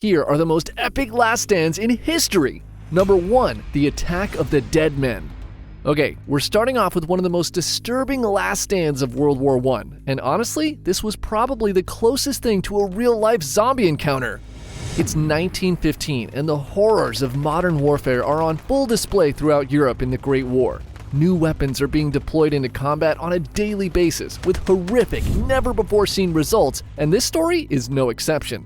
Here are the most epic last stands in history. Number 1. The Attack of the Dead Men. Okay, we're starting off with one of the most disturbing last stands of World War I, and honestly, this was probably the closest thing to a real-life zombie encounter. It's 1915, and the horrors of modern warfare are on full display throughout Europe in the Great War. New weapons are being deployed into combat on a daily basis with horrific, never-before-seen results, and this story is no exception.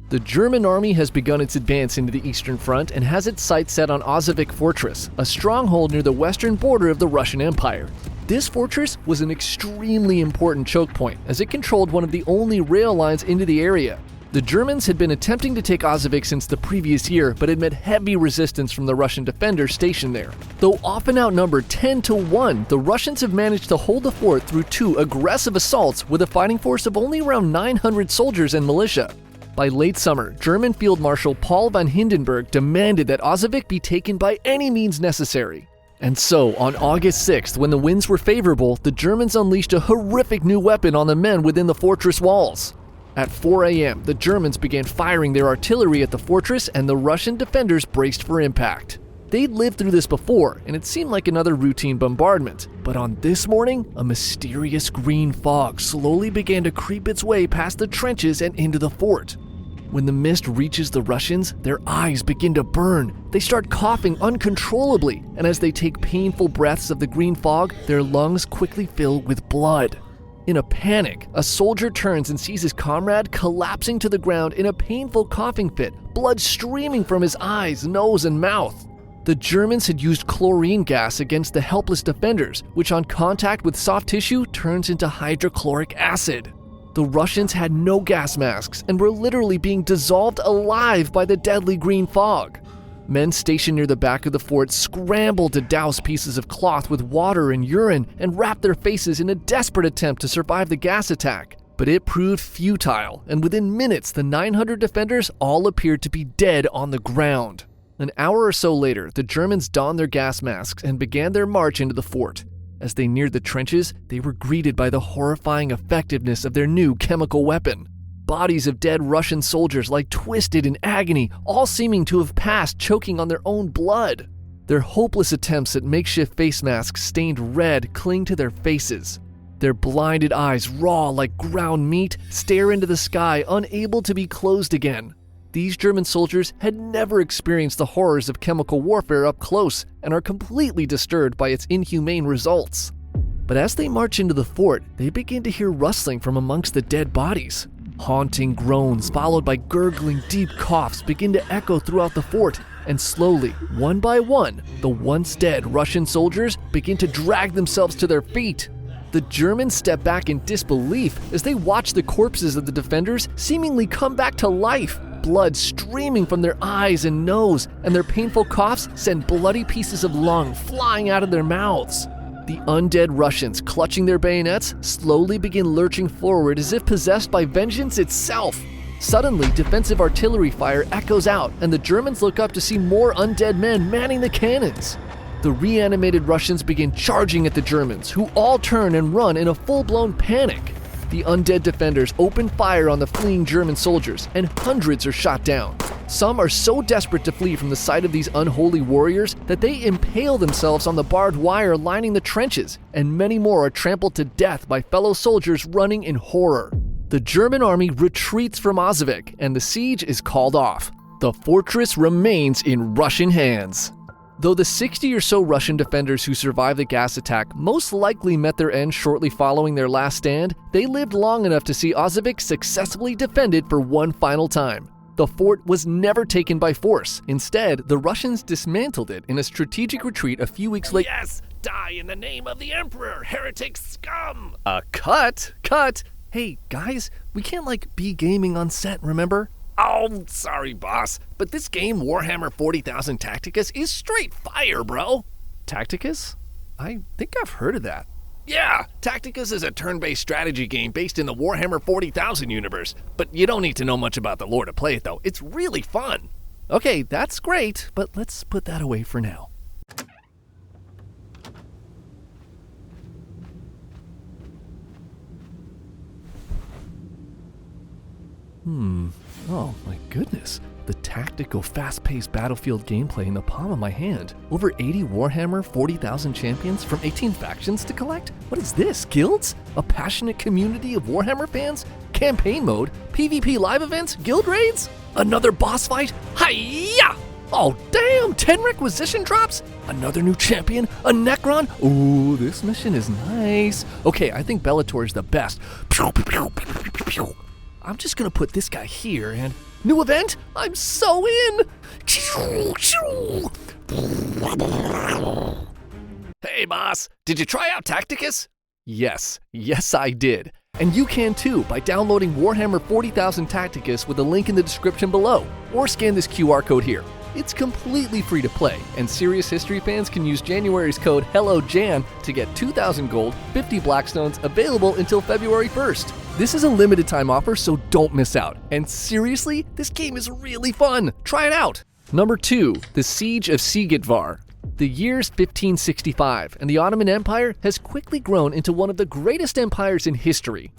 The German army has begun its advance into the Eastern Front and has its sights set on Ozovik Fortress, a stronghold near the western border of the Russian Empire. This fortress was an extremely important choke point, as it controlled one of the only rail lines into the area. The Germans had been attempting to take Ozovik since the previous year, but had met heavy resistance from the Russian defenders stationed there. Though often outnumbered 10-1, the Russians have managed to hold the fort through 2 aggressive assaults with a fighting force of only around 900 soldiers and militia. By late summer, German Field Marshal Paul von Hindenburg demanded that Ozovik be taken by any means necessary. And so, on August 6th, when the winds were favorable, the Germans unleashed a horrific new weapon on the men within the fortress walls. At 4 a.m., the Germans began firing their artillery at the fortress, and the Russian defenders braced for impact. They'd lived through this before, and it seemed like another routine bombardment. But on this morning, a mysterious green fog slowly began to creep its way past the trenches and into the fort. When the mist reaches the Russians, their eyes begin to burn. They start coughing uncontrollably, and as they take painful breaths of the green fog, their lungs quickly fill with blood. In a panic, a soldier turns and sees his comrade collapsing to the ground in a painful coughing fit, blood streaming from his eyes, nose, and mouth. The Germans had used chlorine gas against the helpless defenders, which on contact with soft tissue turns into hydrochloric acid. The Russians had no gas masks and were literally being dissolved alive by the deadly green fog. Men stationed near the back of the fort scrambled to douse pieces of cloth with water and urine and wrap their faces in a desperate attempt to survive the gas attack. But it proved futile, and within minutes the 900 defenders all appeared to be dead on the ground. An hour or so later, the Germans donned their gas masks and began their march into the fort. As they neared the trenches, they were greeted by the horrifying effectiveness of their new chemical weapon. Bodies of dead Russian soldiers lay twisted in agony, all seeming to have passed choking on their own blood. Their hopeless attempts at makeshift face masks stained red cling to their faces. Their blinded eyes, raw like ground meat, stare into the sky, unable to be closed again. These German soldiers had never experienced the horrors of chemical warfare up close and are completely disturbed by its inhumane results. But as they march into the fort, they begin to hear rustling from amongst the dead bodies. Haunting groans followed by gurgling deep coughs begin to echo throughout the fort, and slowly, one by one, the once dead Russian soldiers begin to drag themselves to their feet. The Germans step back in disbelief as they watch the corpses of the defenders seemingly come back to life. Blood streaming from their eyes and nose, and their painful coughs send bloody pieces of lung flying out of their mouths. The undead Russians, clutching their bayonets, slowly begin lurching forward as if possessed by vengeance itself. Suddenly, defensive artillery fire echoes out, and the Germans look up to see more undead men manning the cannons. The reanimated Russians begin charging at the Germans, who all turn and run in a full-blown panic. The undead defenders open fire on the fleeing German soldiers, and hundreds are shot down. Some are so desperate to flee from the sight of these unholy warriors that they impale themselves on the barbed wire lining the trenches, and many more are trampled to death by fellow soldiers running in horror. The German army retreats from Ozovik, and the siege is called off. The fortress remains in Russian hands. Though the 60 or so Russian defenders who survived the gas attack most likely met their end shortly following their last stand, they lived long enough to see Ozovik successfully defended for one final time. The fort was never taken by force. Instead, the Russians dismantled it in a strategic retreat a few weeks later. Yes! Die in the name of the Emperor, heretic scum! Cut! Hey, guys, we can't be gaming on set, remember? Oh, sorry, boss, but this game, Warhammer 40,000 Tacticus, is straight fire, bro. Tacticus? I think I've heard of that. Yeah, Tacticus is a turn-based strategy game based in the Warhammer 40,000 universe, but you don't need to know much about the lore to play it, though. It's really fun. Okay, that's great, but let's put that away for now. Oh my goodness. The tactical, fast-paced battlefield gameplay in the palm of my hand. Over 80 Warhammer 40,000 champions from 18 factions to collect? What is this, guilds? A passionate community of Warhammer fans? Campaign mode? PvP live events? Guild raids? Another boss fight? Hiya! Oh damn, 10 requisition drops? Another new champion? A Necron? Ooh, this mission is nice. Okay, I think Bellator is the best. I'm just gonna put this guy here and... New event? I'm so in! Hey, boss, did you try out Tacticus? Yes I did. And you can too by downloading Warhammer 40,000 Tacticus with a link in the description below, or scan this QR code here. It's completely free to play, and Serious History fans can use January's code HELLOJAN to get 2,000 gold, 50 Blackstones, available until February 1st. This is a limited time offer, so don't miss out. And seriously, this game is really fun. Try it out. Number 2, the Siege of Szigetvar. The year's 1565, and the Ottoman Empire has quickly grown into one of the greatest empires in history.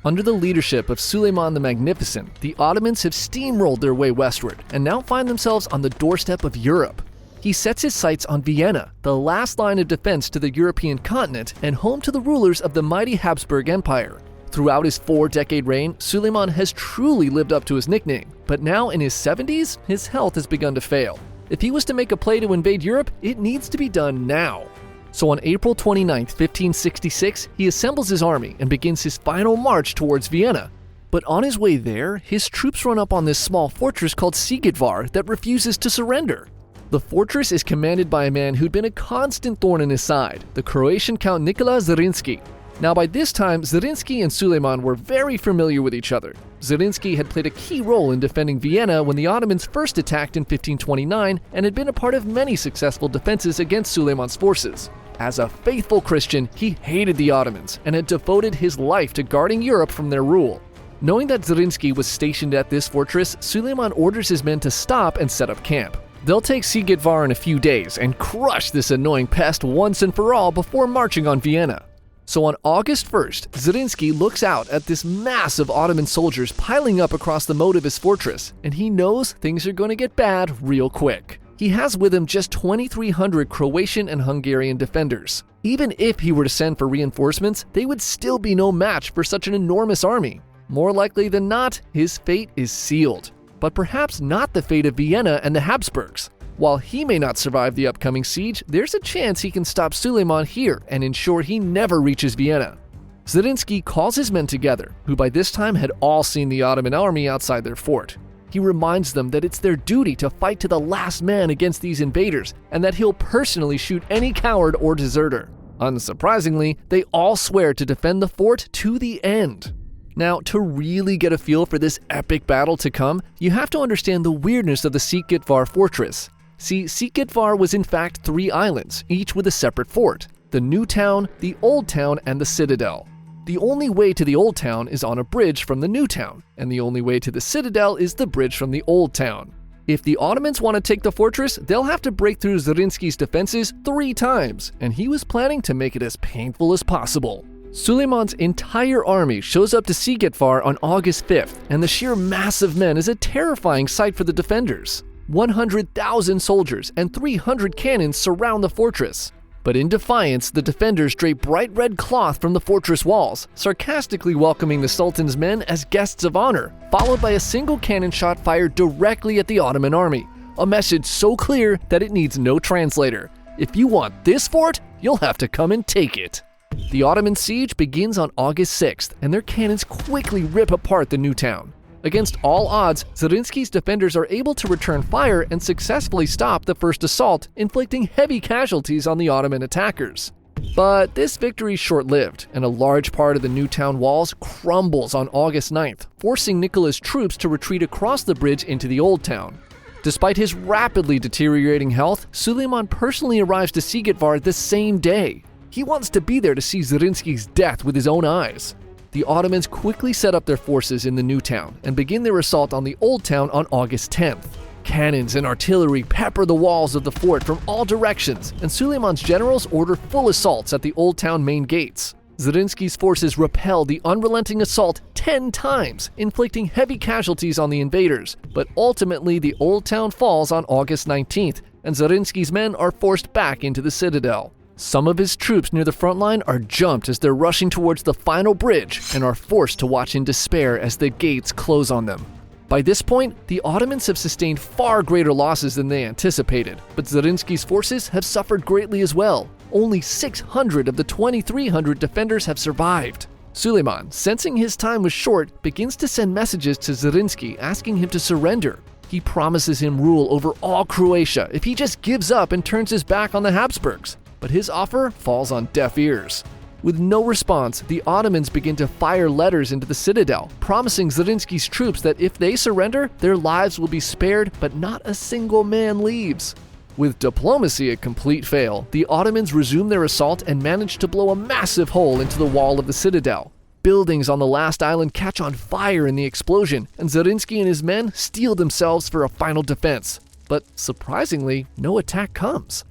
Under the leadership of Suleiman the Magnificent, the Ottomans have steamrolled their way westward and now find themselves on the doorstep of Europe. He sets his sights on Vienna, the last line of defense to the European continent and home to the rulers of the mighty Habsburg Empire. Throughout his 4-decade reign, Suleiman has truly lived up to his nickname, but now in his 70s, his health has begun to fail. If he was to make a play to invade Europe, it needs to be done now. So on April 29, 1566, he assembles his army and begins his final march towards Vienna. But on his way there, his troops run up on this small fortress called Szigetvar that refuses to surrender. The fortress is commanded by a man who'd been a constant thorn in his side, the Croatian Count Nikola Zrinski. Now by this time, Zrinski and Suleiman were very familiar with each other. Zrinski had played a key role in defending Vienna when the Ottomans first attacked in 1529 and had been a part of many successful defenses against Suleiman's forces. As a faithful Christian, he hated the Ottomans and had devoted his life to guarding Europe from their rule. Knowing that Zrinski was stationed at this fortress, Suleiman orders his men to stop and set up camp. They'll take Szigetvar in a few days and crush this annoying pest once and for all before marching on Vienna. So on August 1st, Zrinski looks out at this mass of Ottoman soldiers piling up across the moat of his fortress, and he knows things are going to get bad real quick. He has with him just 2,300 Croatian and Hungarian defenders. Even if he were to send for reinforcements, they would still be no match for such an enormous army. More likely than not, his fate is sealed. But perhaps not the fate of Vienna and the Habsburgs. While he may not survive the upcoming siege, there's a chance he can stop Suleiman here and ensure he never reaches Vienna. Zrinski calls his men together, who by this time had all seen the Ottoman army outside their fort. He reminds them that it's their duty to fight to the last man against these invaders, and that he'll personally shoot any coward or deserter. Unsurprisingly, they all swear to defend the fort to the end. Now, to really get a feel for this epic battle to come, you have to understand the weirdness of the Szigetvar fortress. See, Szigetvar was in fact 3 islands, each with a separate fort: the New Town, the Old Town, and the Citadel. The only way to the Old Town is on a bridge from the New Town, and the only way to the Citadel is the bridge from the Old Town. If the Ottomans want to take the fortress, they'll have to break through Zrinski's defenses 3 times, and he was planning to make it as painful as possible. Suleiman's entire army shows up to Szigetvar on August 5th, and the sheer mass of men is a terrifying sight for the defenders. 100,000 soldiers and 300 cannons surround the fortress. But in defiance, the defenders drape bright red cloth from the fortress walls, sarcastically welcoming the Sultan's men as guests of honor, followed by a single cannon shot fired directly at the Ottoman army. A message so clear that it needs no translator. If you want this fort, you'll have to come and take it. The Ottoman siege begins on August 6th, and their cannons quickly rip apart the New Town. Against all odds, Zrinski's defenders are able to return fire and successfully stop the first assault, inflicting heavy casualties on the Ottoman attackers. But this victory is short-lived, and a large part of the New Town walls crumbles on August 9th, forcing Nikola's troops to retreat across the bridge into the Old Town. Despite his rapidly deteriorating health, Suleiman personally arrives to Szigetvar the same day. He wants to be there to see Zrinski's death with his own eyes. The Ottomans quickly set up their forces in the New Town and begin their assault on the Old Town on August 10th. Cannons and artillery pepper the walls of the fort from all directions, and Suleiman's generals order full assaults at the Old Town main gates. Zrinski's forces repelled the unrelenting assault 10 times, inflicting heavy casualties on the invaders, but ultimately the old town falls on August 19th, and Zrinski's men are forced back into the citadel. Some of his troops near the front line are jumped as they're rushing towards the final bridge and are forced to watch in despair as the gates close on them. By this point, the Ottomans have sustained far greater losses than they anticipated, but Zrinski's forces have suffered greatly as well. Only 600 of the 2,300 defenders have survived. Suleiman, sensing his time was short, begins to send messages to Zrinski asking him to surrender. He promises him rule over all Croatia if he just gives up and turns his back on the Habsburgs. But his offer falls on deaf ears. With no response, the Ottomans begin to fire letters into the citadel, promising Zrinski's troops that if they surrender, their lives will be spared, but not a single man leaves. With diplomacy a complete fail, the Ottomans resume their assault and manage to blow a massive hole into the wall of the citadel. Buildings on the last island catch on fire in the explosion, and Zrinski and his men steel themselves for a final defense. But surprisingly, no attack comes.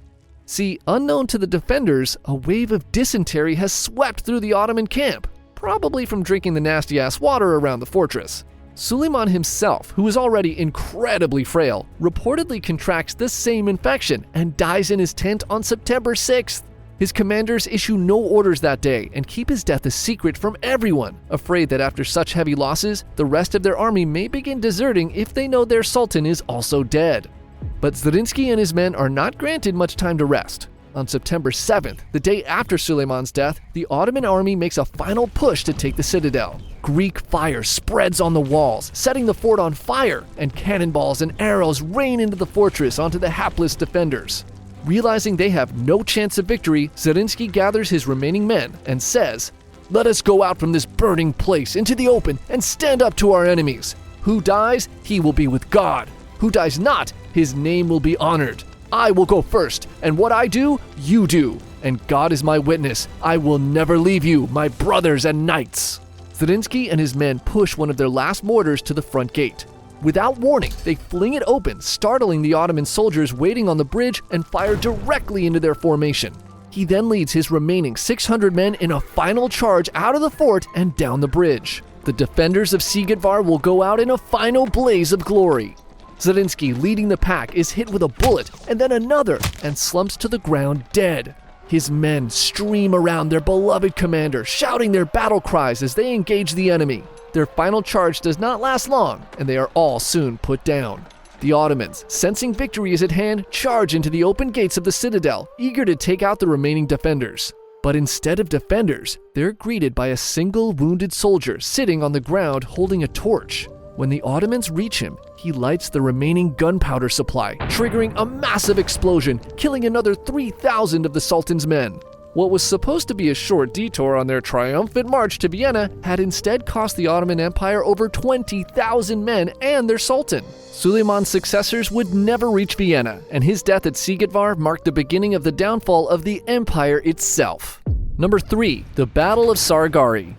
See, unknown to the defenders, a wave of dysentery has swept through the Ottoman camp, probably from drinking the nasty-ass water around the fortress. Suleiman himself, who is already incredibly frail, reportedly contracts the same infection and dies in his tent on September 6th. His commanders issue no orders that day and keep his death a secret from everyone, afraid that after such heavy losses, the rest of their army may begin deserting if they know their sultan is also dead. But Zrinski and his men are not granted much time to rest. On September 7th, the day after Suleiman's death, the Ottoman army makes a final push to take the citadel. Greek fire spreads on the walls, setting the fort on fire, and cannonballs and arrows rain into the fortress onto the hapless defenders. Realizing they have no chance of victory, Zrinski gathers his remaining men and says, "Let us go out from this burning place into the open and stand up to our enemies. Who dies, he will be with God. Who dies not, his name will be honored. I will go first, and what I do, you do. And God is my witness, I will never leave you, my brothers and knights." Zrinski and his men push one of their last mortars to the front gate. Without warning, they fling it open, startling the Ottoman soldiers waiting on the bridge and fire directly into their formation. He then leads his remaining 600 men in a final charge out of the fort and down the bridge. The defenders of Szigetvar will go out in a final blaze of glory. Zrinski, leading the pack, is hit with a bullet and then another and slumps to the ground dead. His men stream around their beloved commander, shouting their battle cries as they engage the enemy. Their final charge does not last long, and they are all soon put down. The Ottomans, sensing victory is at hand, charge into the open gates of the citadel, eager to take out the remaining defenders. But instead of defenders, they're greeted by a single wounded soldier sitting on the ground holding a torch. When the Ottomans reach him, he lights the remaining gunpowder supply, triggering a massive explosion, killing another 3,000 of the Sultan's men. What was supposed to be a short detour on their triumphant march to Vienna had instead cost the Ottoman Empire over 20,000 men and their Sultan. Suleiman's successors would never reach Vienna, and his death at Szigetvar marked the beginning of the downfall of the empire itself. Number 3. The Battle of Saragarhi.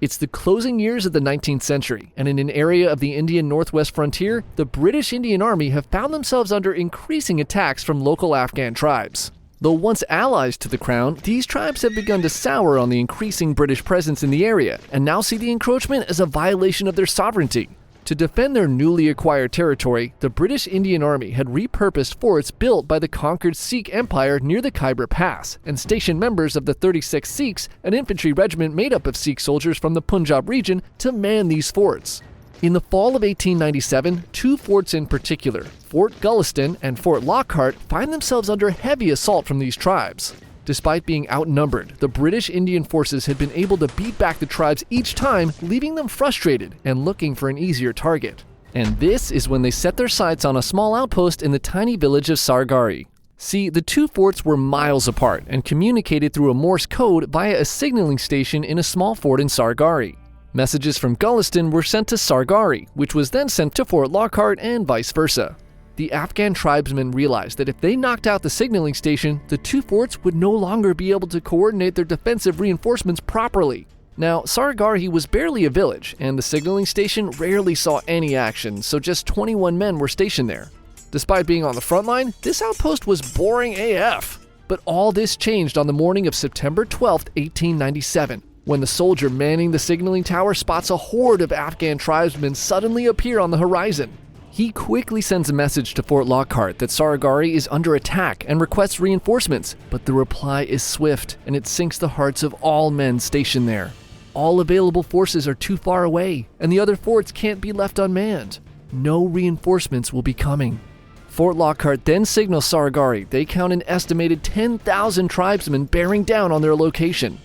It's the closing years of the 19th century, and in an area of the Indian northwest frontier, the British Indian Army have found themselves under increasing attacks from local Afghan tribes. Though once allies to the crown, these tribes have begun to sour on the increasing British presence in the area, and now see the encroachment as a violation of their sovereignty. To defend their newly acquired territory, the British Indian Army had repurposed forts built by the conquered Sikh Empire near the Khyber Pass, and stationed members of the 36th Sikhs, an infantry regiment made up of Sikh soldiers from the Punjab region, to man these forts. In the fall of 1897, two forts in particular, Fort Gulliston and Fort Lockhart, find themselves under heavy assault from these tribes. Despite being outnumbered, the British Indian forces had been able to beat back the tribes each time, leaving them frustrated and looking for an easier target. And this is when they set their sights on a small outpost in the tiny village of Saragarhi. See, the two forts were miles apart and communicated through a Morse code via a signaling station in a small fort in Saragarhi. Messages from Gulliston were sent to Saragarhi, which was then sent to Fort Lockhart and vice versa. The Afghan tribesmen realized that if they knocked out the signaling station, the two forts would no longer be able to coordinate their defensive reinforcements properly. Now, Saragarhi was barely a village, and the signaling station rarely saw any action, so just 21 men were stationed there. Despite being on the front line, this outpost was boring AF. But all this changed on the morning of September 12, 1897, when the soldier manning the signaling tower spots a horde of Afghan tribesmen suddenly appear on the horizon. He quickly sends a message to Fort Lockhart that Saragarhi is under attack and requests reinforcements, but the reply is swift and it sinks the hearts of all men stationed there. All available forces are too far away, and the other forts can't be left unmanned. No reinforcements will be coming. Fort Lockhart then signals Saragarhi they count an estimated 10,000 tribesmen bearing down on their location.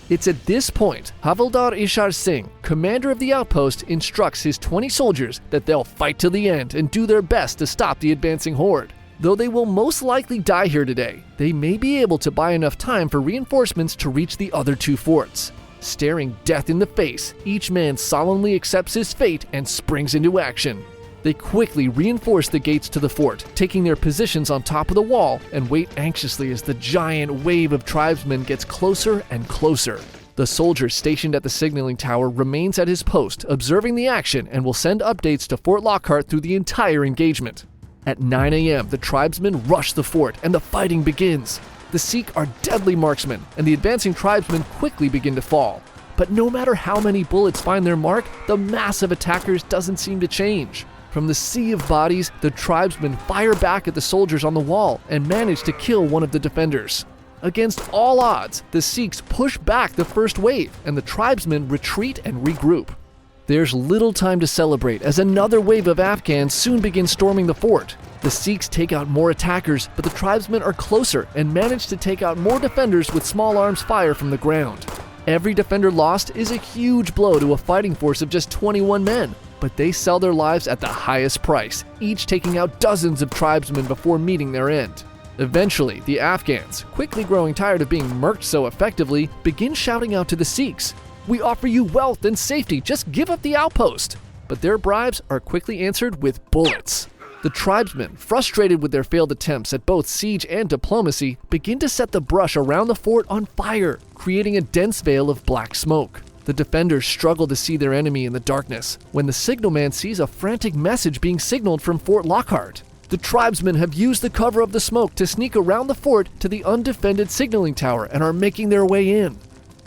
It's at this point Havildar Ishar Singh, commander of the outpost, instructs his 20 soldiers that they'll fight to the end and do their best to stop the advancing horde. Though they will most likely die here today, they may be able to buy enough time for reinforcements to reach the other 2 forts. Staring death in the face, each man solemnly accepts his fate and springs into action. They quickly reinforce the gates to the fort, taking their positions on top of the wall, and wait anxiously as the giant wave of tribesmen gets closer and closer. The soldier stationed at the signaling tower remains at his post, observing the action, and will send updates to Fort Lockhart through the entire engagement. At 9 a.m., the tribesmen rush the fort, and the fighting begins. The Sikh are deadly marksmen, and the advancing tribesmen quickly begin to fall. But no matter how many bullets find their mark, the mass of attackers doesn't seem to change. From the sea of bodies, the tribesmen fire back at the soldiers on the wall and manage to kill one of the defenders. Against all odds, the Sikhs push back the first wave, and the tribesmen retreat and regroup. There's little time to celebrate as another wave of Afghans soon begins storming the fort. The Sikhs take out more attackers, but the tribesmen are closer and manage to take out more defenders with small arms fire from the ground. Every defender lost is a huge blow to a fighting force of just 21 men, but they sell their lives at the highest price, each taking out dozens of tribesmen before meeting their end. Eventually, the Afghans, quickly growing tired of being murked so effectively, begin shouting out to the Sikhs, "We offer you wealth and safety, just give up the outpost!" But their bribes are quickly answered with bullets. The tribesmen, frustrated with their failed attempts at both siege and diplomacy, begin to set the brush around the fort on fire, creating a dense veil of black smoke. The defenders struggle to see their enemy in the darkness, when the signalman sees a frantic message being signaled from Fort Lockhart. The tribesmen have used the cover of the smoke to sneak around the fort to the undefended signaling tower and are making their way in.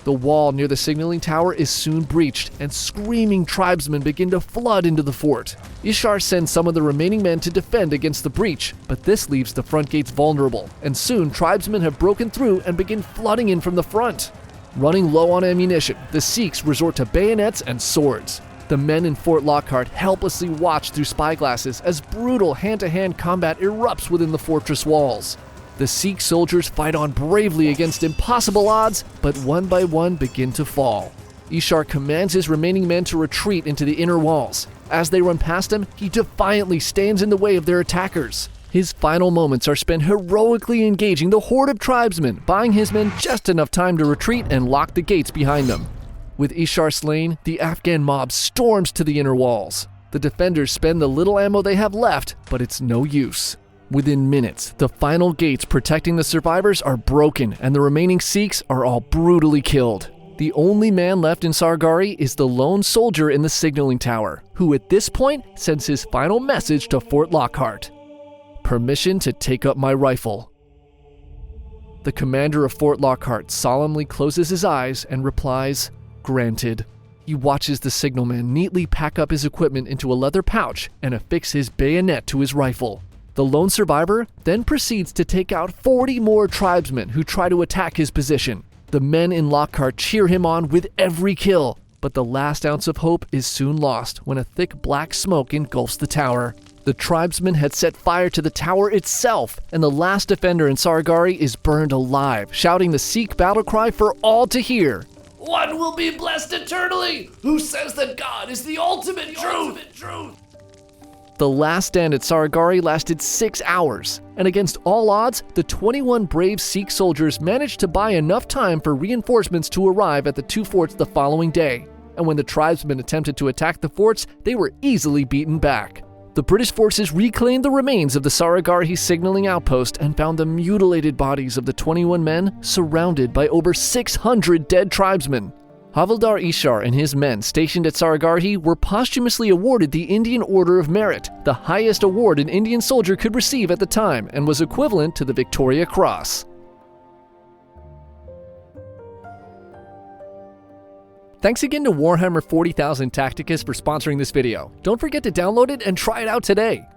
The wall near the signaling tower is soon breached, and screaming tribesmen begin to flood into the fort. Ishar sends some of the remaining men to defend against the breach, but this leaves the front gates vulnerable, and soon tribesmen have broken through and begin flooding in from the front. Running low on ammunition, the Sikhs resort to bayonets and swords. The men in Fort Lockhart helplessly watch through spyglasses as brutal hand-to-hand combat erupts within the fortress walls. The Sikh soldiers fight on bravely against impossible odds, but one by one begin to fall. Ishar commands his remaining men to retreat into the inner walls. As they run past him, he defiantly stands in the way of their attackers. His final moments are spent heroically engaging the horde of tribesmen, buying his men just enough time to retreat and lock the gates behind them. With Ishar slain, the Afghan mob storms to the inner walls. The defenders spend the little ammo they have left, but it's no use. Within minutes, the final gates protecting the survivors are broken and the remaining Sikhs are all brutally killed. The only man left in Saragarhi is the lone soldier in the signaling tower, who at this point sends his final message to Fort Lockhart. "Permission to take up my rifle." The commander of Fort Lockhart solemnly closes his eyes and replies, "Granted." He watches the signalman neatly pack up his equipment into a leather pouch and affix his bayonet to his rifle. The lone survivor then proceeds to take out 40 more tribesmen who try to attack his position. The men in Lockhart cheer him on with every kill, but the last ounce of hope is soon lost when a thick black smoke engulfs the tower. The tribesmen had set fire to the tower itself, and the last defender in Saragarhi is burned alive, shouting the Sikh battle cry for all to hear. "One will be blessed eternally, who says that God is the ultimate truth." The last stand at Saragarhi lasted 6 hours, and against all odds, the 21 brave Sikh soldiers managed to buy enough time for reinforcements to arrive at the 2 forts the following day, and when the tribesmen attempted to attack the forts, they were easily beaten back. The British forces reclaimed the remains of the Saragarhi signaling outpost and found the mutilated bodies of the 21 men surrounded by over 600 dead tribesmen. Havildar Ishar and his men stationed at Saragarhi were posthumously awarded the Indian Order of Merit, the highest award an Indian soldier could receive at the time and was equivalent to the Victoria Cross. Thanks again to Warhammer 40,000 Tacticus for sponsoring this video. Don't forget to download it and try it out today.